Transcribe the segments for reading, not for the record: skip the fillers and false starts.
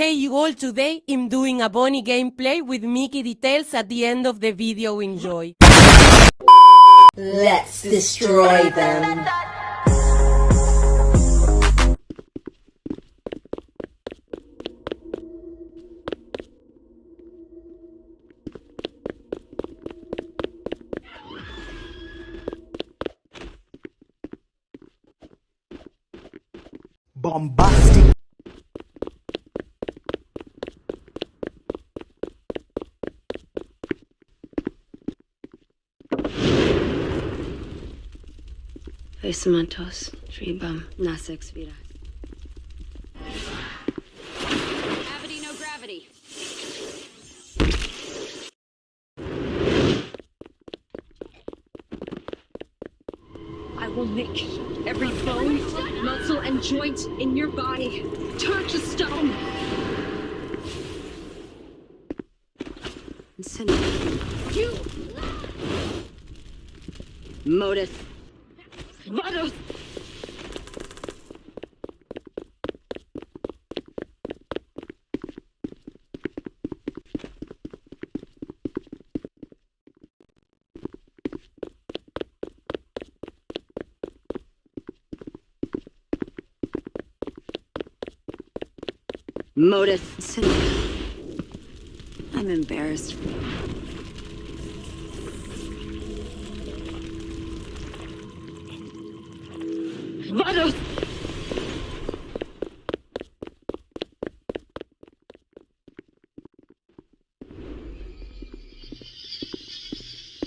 Hey you all, today I'm doing a Bonnie gameplay with Mickey details at the end of the video. Enjoy. Let's destroy them. Bombastic. Pesamantos, Tribum, Nasex Viras. Gravity, no gravity. I will make every bone, muscle, and joint in your body turn to stone. Incendiary. You, Modus. Vados, Modus. Incendiary. I'm embarrassed for you. Vados.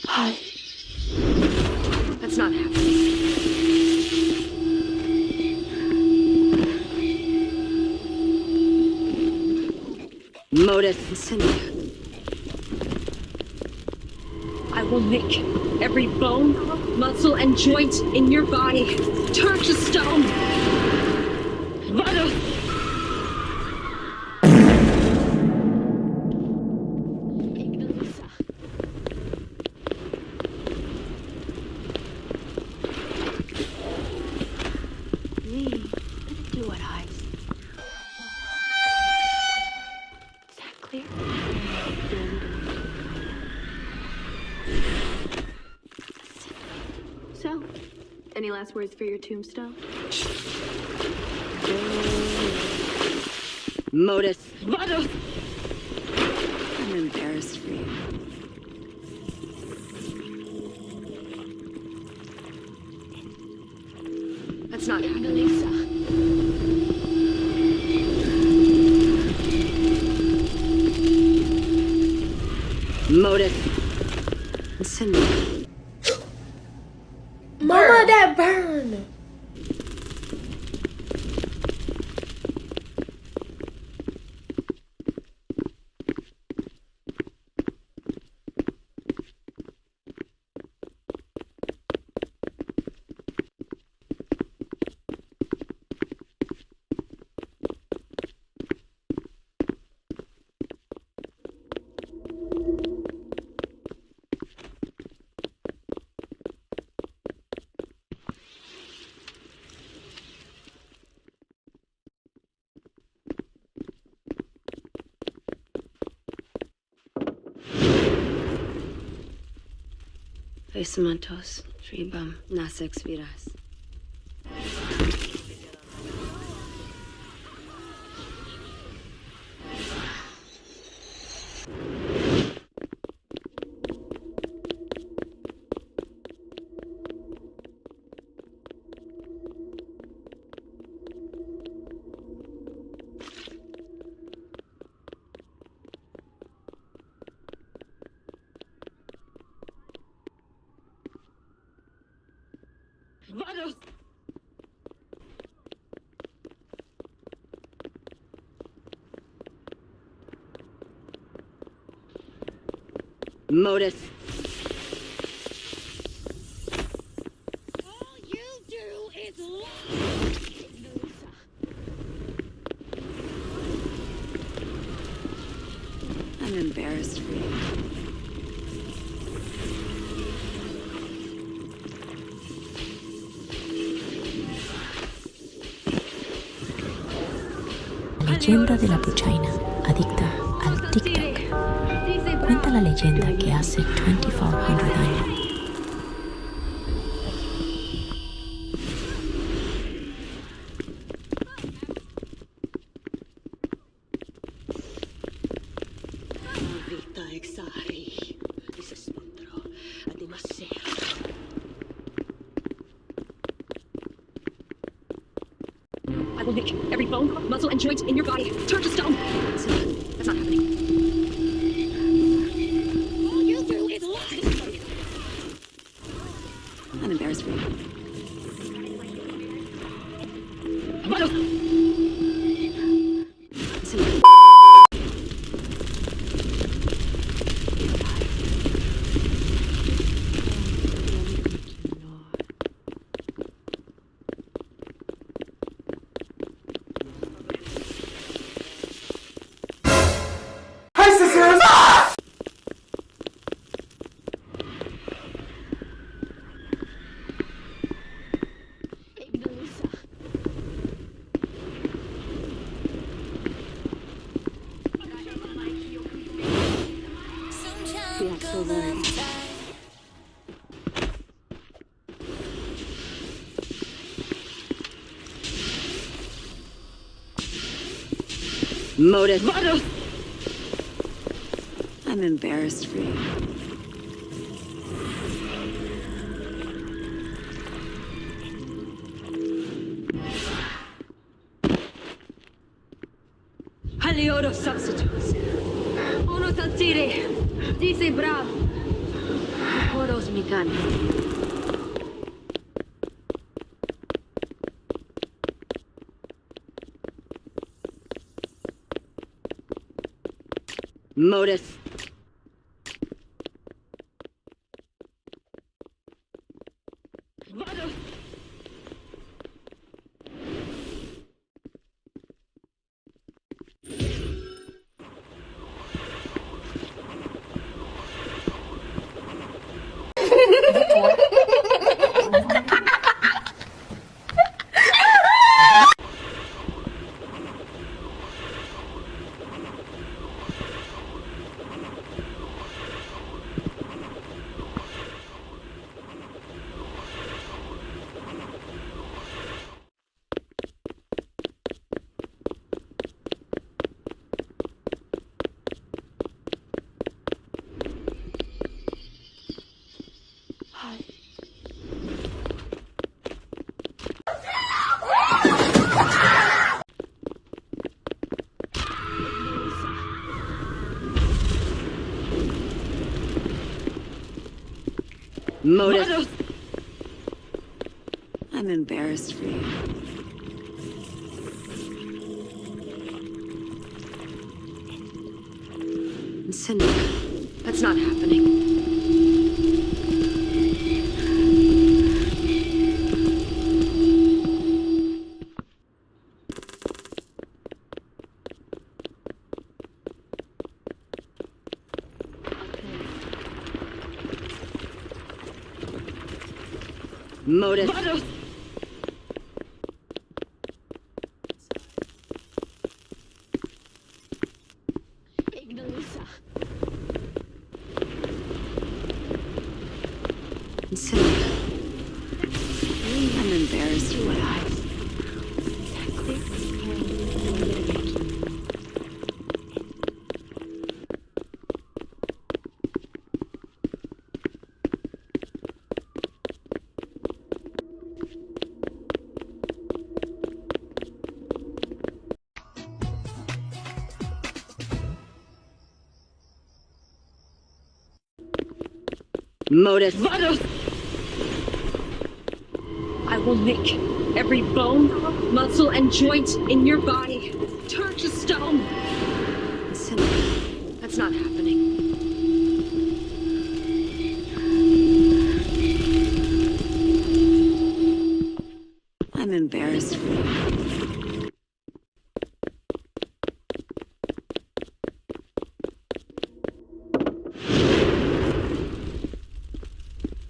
Hi. That's not happening. Modus. Incendiary. I will make every bone, muscle, and joint in your body turn to stone. Vados. Me. Do what I say. Is that clear? So, any last words for your tombstone? Modus. Vados. I'm embarrassed for you. That's not happening. Modus. Incendiary. Mama, that burn! Pesamantos, Tribum, Nasex Viras. Vados. Modus. All you do is lie. I'm embarrassed for you. leyenda de la puchaina, adicta al TikTok. Cuenta la leyenda que hace 2400 años, I will nick every bone, muscle, and joint in your body. Turn to stone. That's not happening. All you do is lie. I'm embarrassed for you. Motive. I'm embarrassed for you. Haliodo substitutes. Uno tantire. Dice bravo. Horos mikani. Modus. Motive. I'm embarrassed for you. Cindy, that's not happening. Motive. Cindy, I'm embarrassed for you. Motive. I will nick every bone, muscle, and joint in your body. Turn to stone. Cindy, that's not happening. I'm embarrassed for you.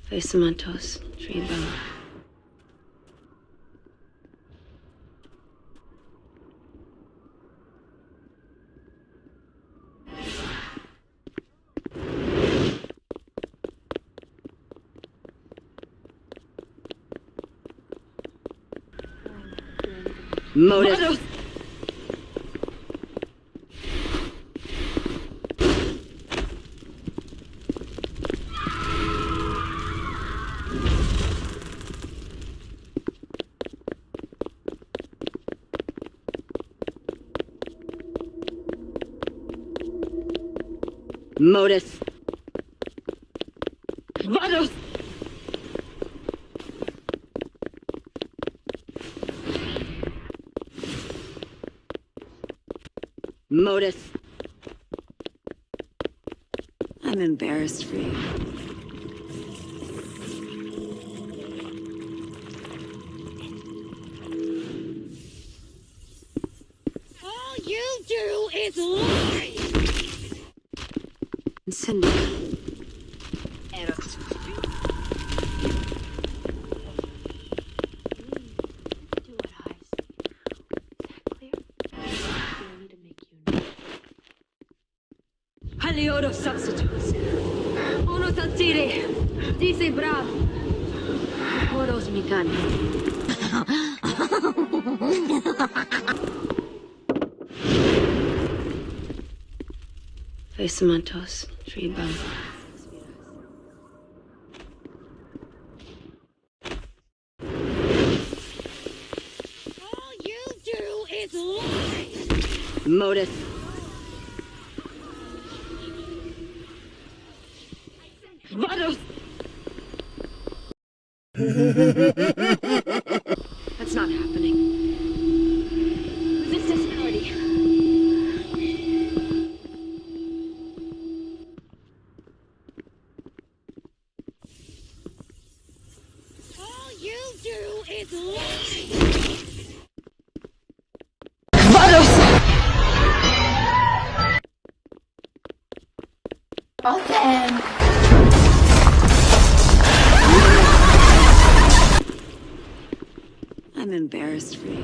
Facementos, tree bone. Motive. Modus. Vados. Modus. I'm embarrassed for you. All you do is lie! Cindy. Eros. Do what I see. Is that clear? Do I need to make you know? Haliodo substitutes. Uno saltire. Dice brav. Oros mikan. Facementos, tree bum. All you do is lie! Modus. Vados! That's not happening. Resistance party. All you do is lie! Oh, damn. I'm embarrassed for you.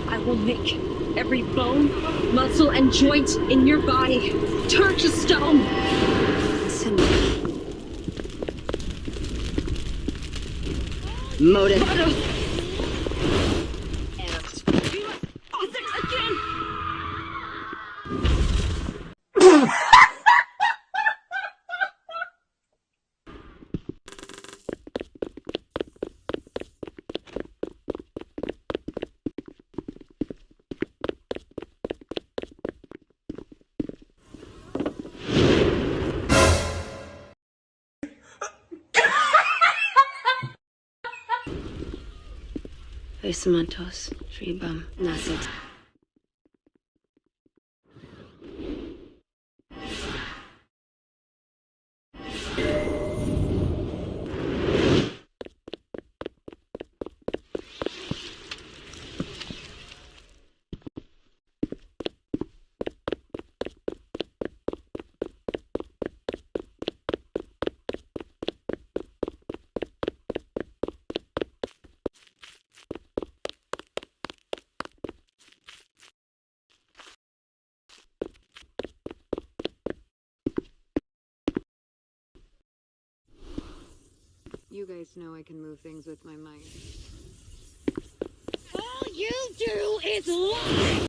I will make every bone, muscle, and joint in your body turn to stone. Cindy. Modus. Vados! Eros. We must Ozix again! Facementos, tree bum. Nasit. You guys know I can move things with my mind. All you do is lie!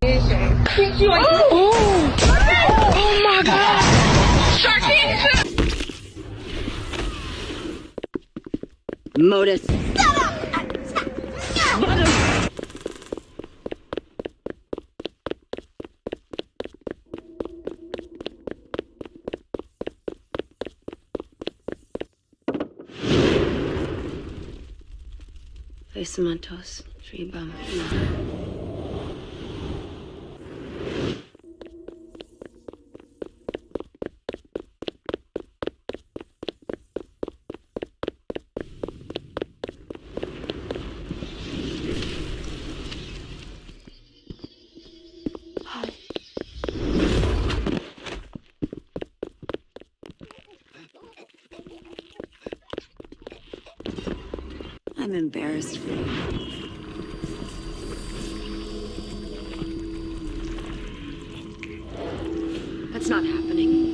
Modus. Facementos, tree bum. I'm embarrassed for you. That's not happening.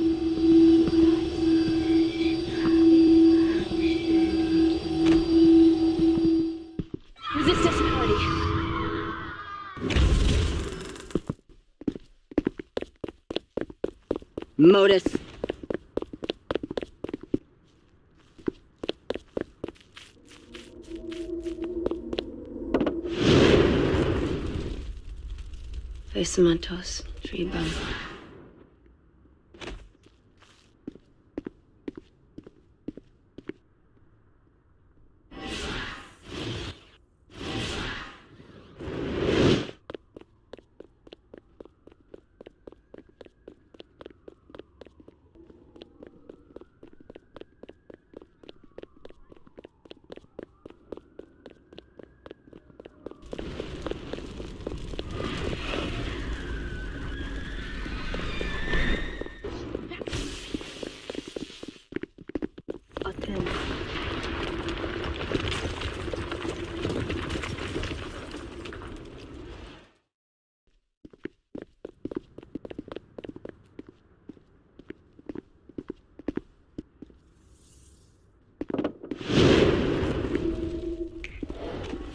Modus. Facementos, tree bum.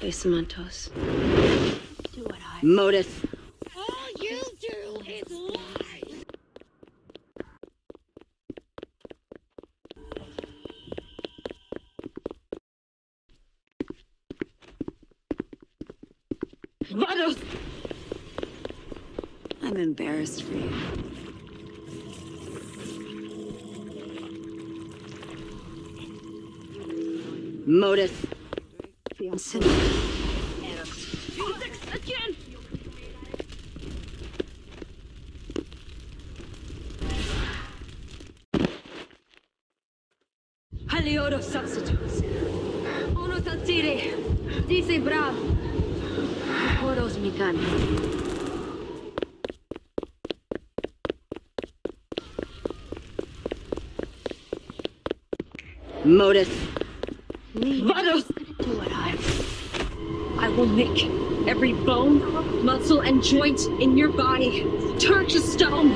Facementos. Do what I. Modus. All you do is lie. Modus. I'm embarrassed for you. Modus. Again! Halioro substitutes. Uno tatire. Dice bravo. Horos mikan. Modus. Modus. Do what I will nick every bone, muscle, and joint in your body. Turn to stone.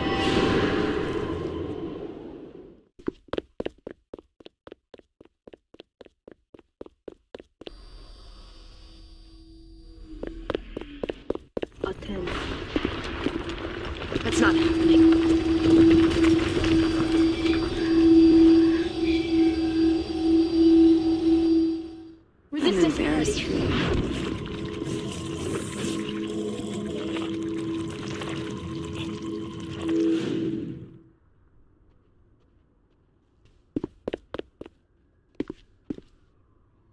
Attend. That's not happening. I'm embarrassed for you.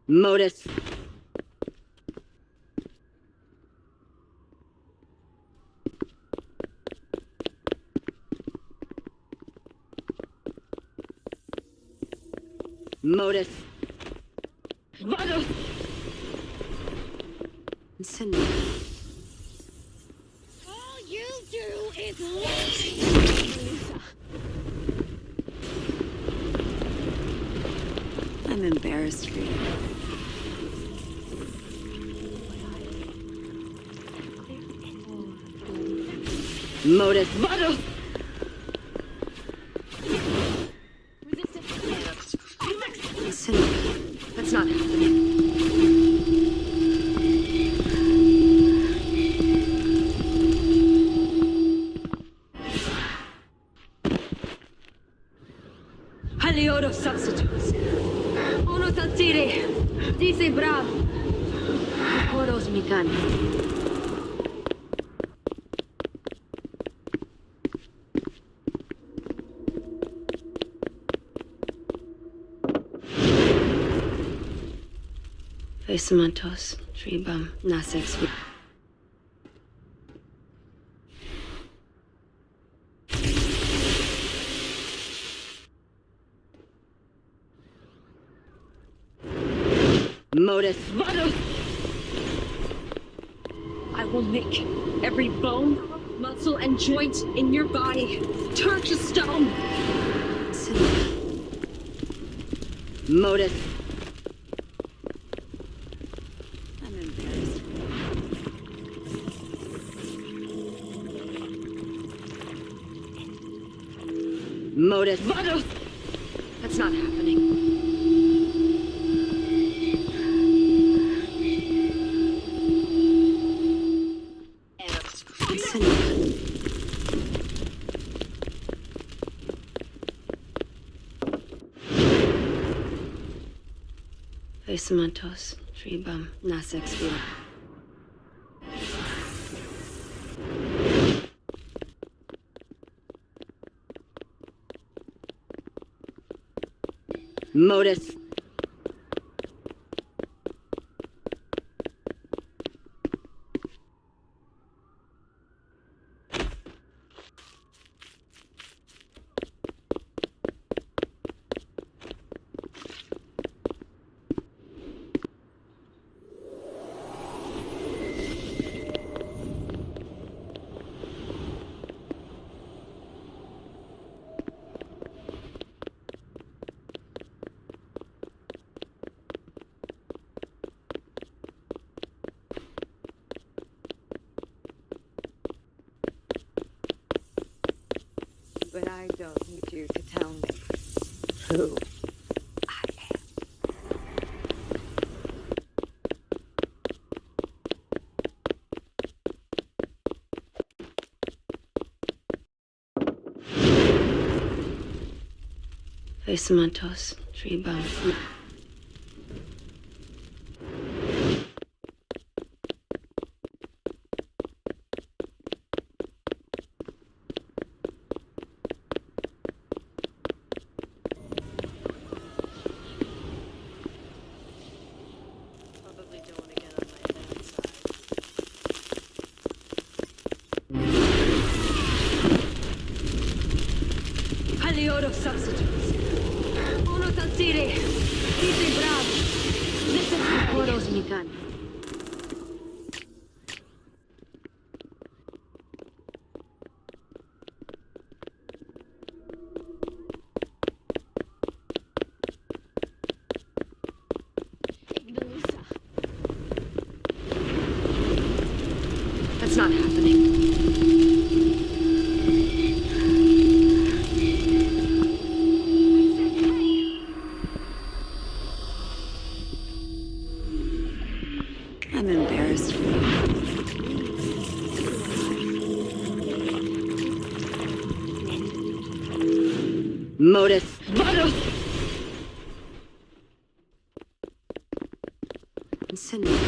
Modus. Modus. Modus. Incendio. All you do is lie. I'm embarrassed for you. Modus. Modus. Incendio. That's not happening. Halioro substitutes. Uno tatire. Dice bravo. Horos mikan. Facementos, tree bum, Nasex. Modus. Modus. I will nick every bone, muscle, and joint in your body. Turn to stone. Modus. I'm embarrassed. Modus. Modus. That's not happening. Feisamatos, Tribum, Nasex Vila. Modus. But I don't need you to tell me who I am. Feisamatos, Tribum. Probably don't want to get on my bad side. Haliodo substitutes. Uno tansire. Dite bravo. Listen to Koros Mikan. That's not happening. I'm embarrassed for you. Modus. Vados! Incendiary.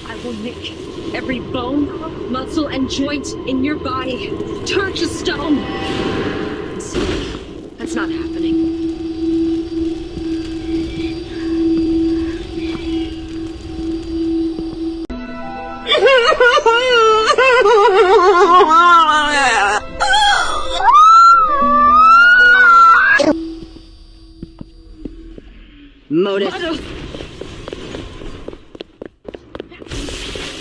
I will nick every bone, muscle, and joint in your body. Turn to stone! Incendiary. That's not happening. Modus. Vados!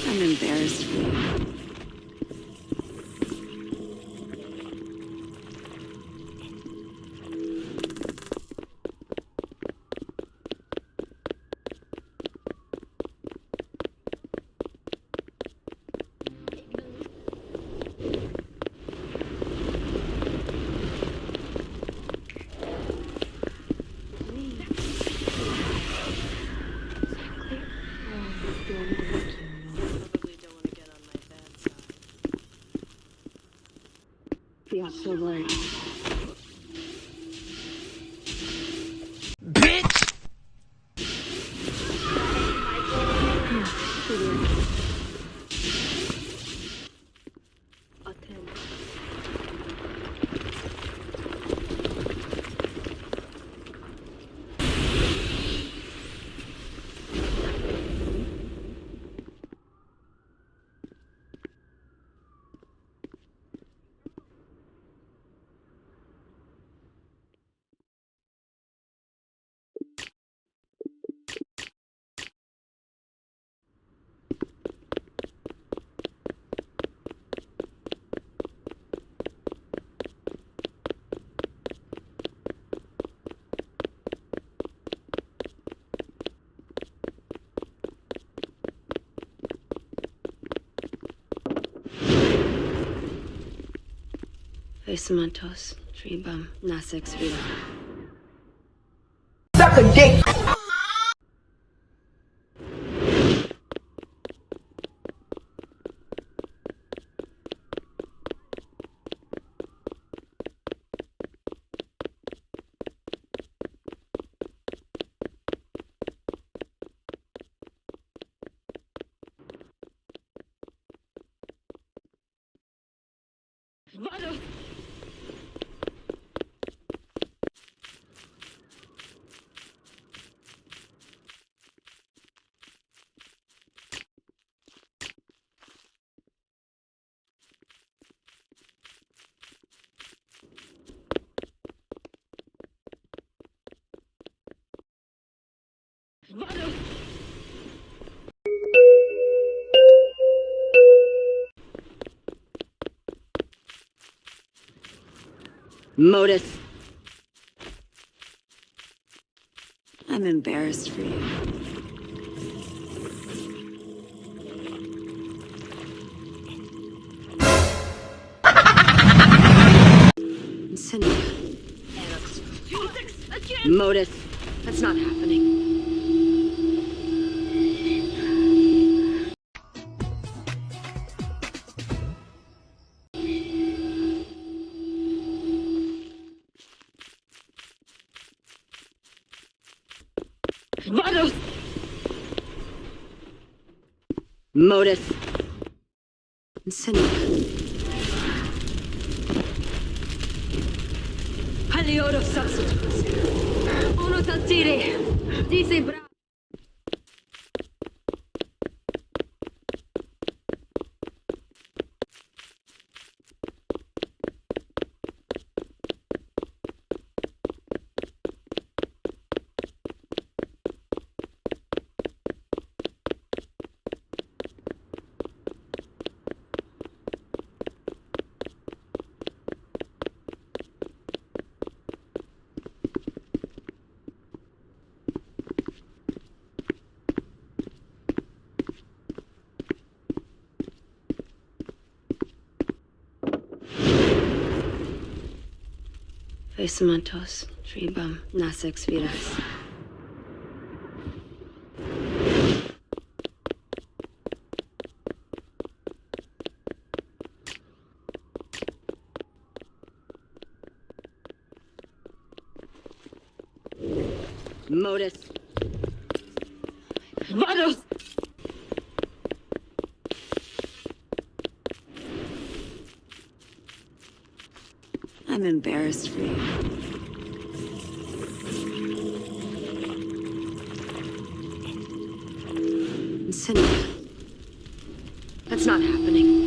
I'm embarrassed for you. Probably don't want to get on my bad side. Yeah, so right. Fesumantos, tribum, nasex vida. Suck a dick. Modus. I'm embarrassed for you. Incendia. Modus. That's not happening. Vados! Modus. Incendia. Haliodo substitutes. Uno tantire. Dice bra. Fesumantos, tribum, nasex vidas. Modus. Vados! I'm embarrassed for you. Incendia. That's not happening.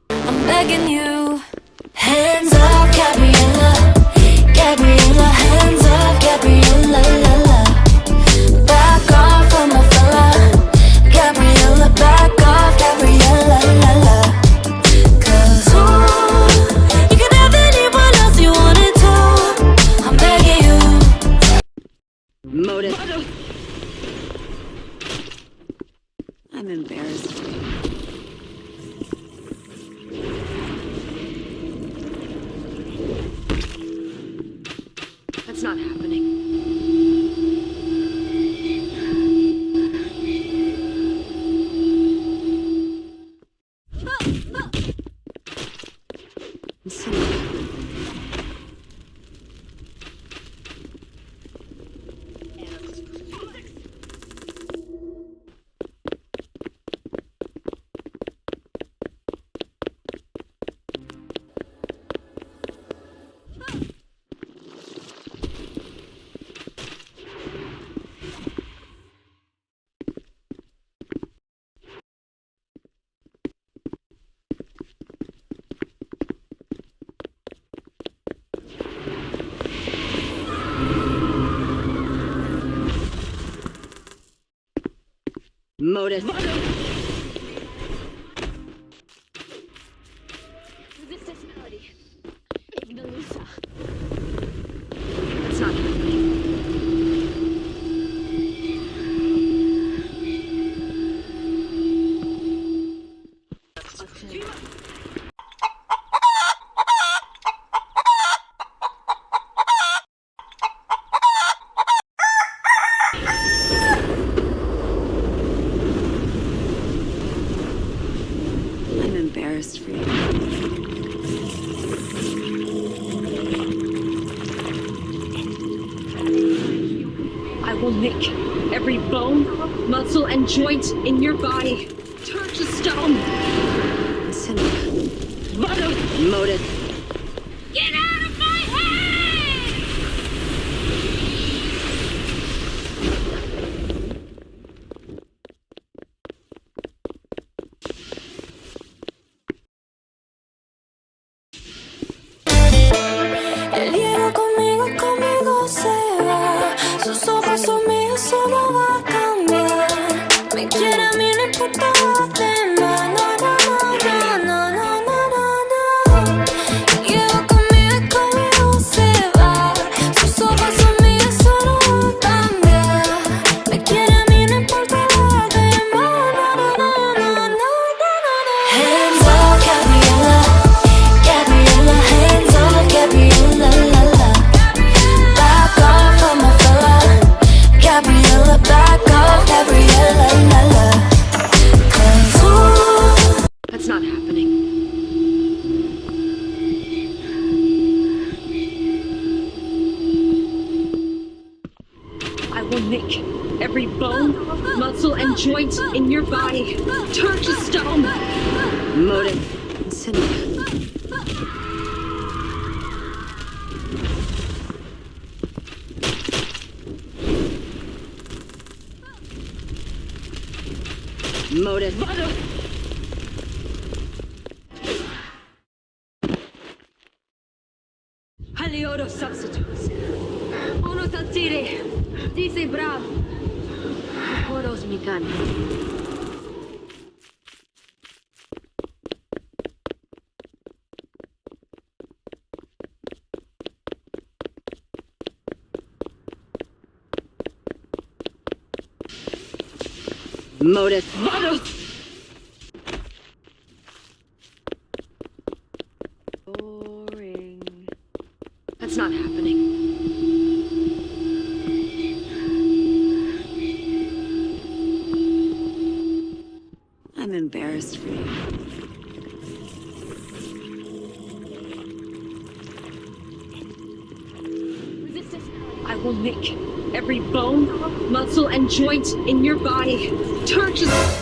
I'm begging you. Hands up, Gabriella. Gabriella, hands up, Gabriella, la la. Back off from my fella. Gabriella, back off, Gabriella, la la. 'Cause you can have anyone else you wanted to. I'm begging you. Modus. I'm embarrassed for you. That's not happening. Incendia. Modus. embarrassed for you. I will nick every bone, muscle, and joint in your body. Turn to stone. Motive. Get out of my head! Él llega conmigo, conmigo se va. Sus ojos son míos, solo va a cambiar. Me quiere a mí, no importa lo demás. No, no, no, no, no, no, no, no. Él llega conmigo, conmigo se va. Sus ojos son míos, solo va a cambiar. Me quiere a mí, no importa lo demás. No, no, no, no, no, no, no. Hands up, Gabriella, Gabriella, hands up, Gabriella, la la. Back off of my fella, Gabriella, back off, Gabriella, la la. 'Cause ooh, That's not happening. I will nick every bone, muscle, and joint in your body. Turn to stone. Motive. Cinema. Motive. Halioro substitutes. Uno tatire. Dice bravo. Poros mikan. Motive. Boring. That's not happening. I'm embarrassed for you. I will nick every bone, muscle, and joint in your body. Turn to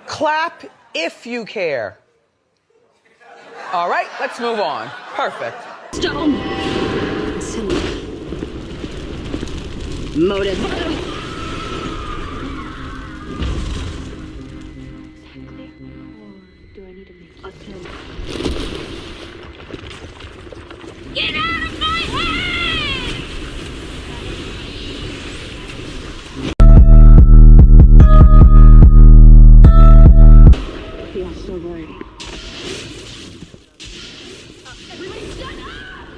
Clap if you care. All right, let's move on. Perfect. stone. Cinema. Motive. Do I need to make Get out of my head! feel so worried? Everybody shut up!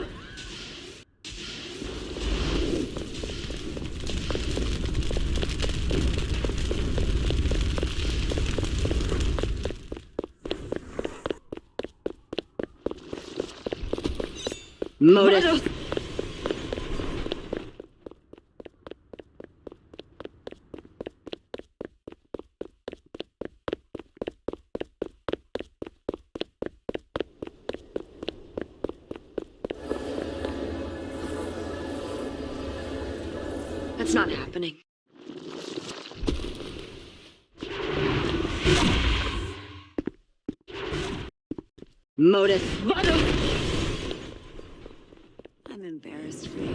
Motive. That's not happening. Motive. I'm embarrassed for you.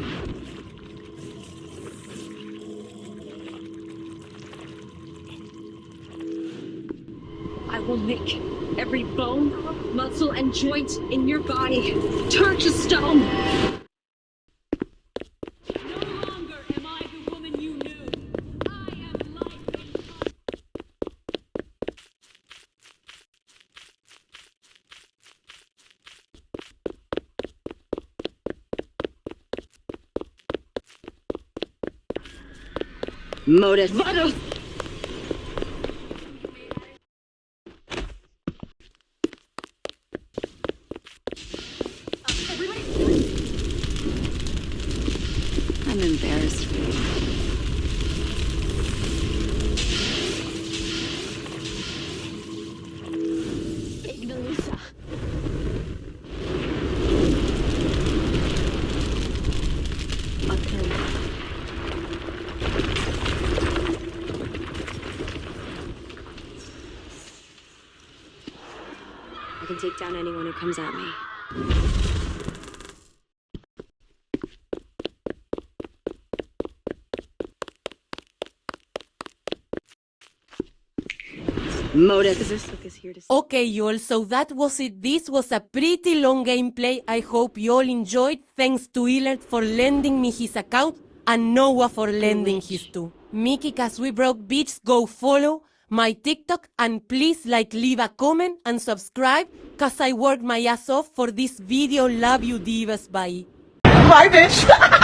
I will nick every bone, muscle, and joint in your body. Turn to stone. No longer am I the woman you knew. I am life. Motive. I'm embarrassed for you. him. I can take down anyone who comes at me. Motive is here to Okay, y'all, so that was it. This was a pretty long gameplay. I hope you all enjoyed. Thanks to Illert for lending me his account and Noah for lending his too. Mickey Cause We Broke Bitch, go follow my TikTok and please leave a comment and subscribe cause I worked my ass off for this video. Love you divas, bye. Bye, bitch.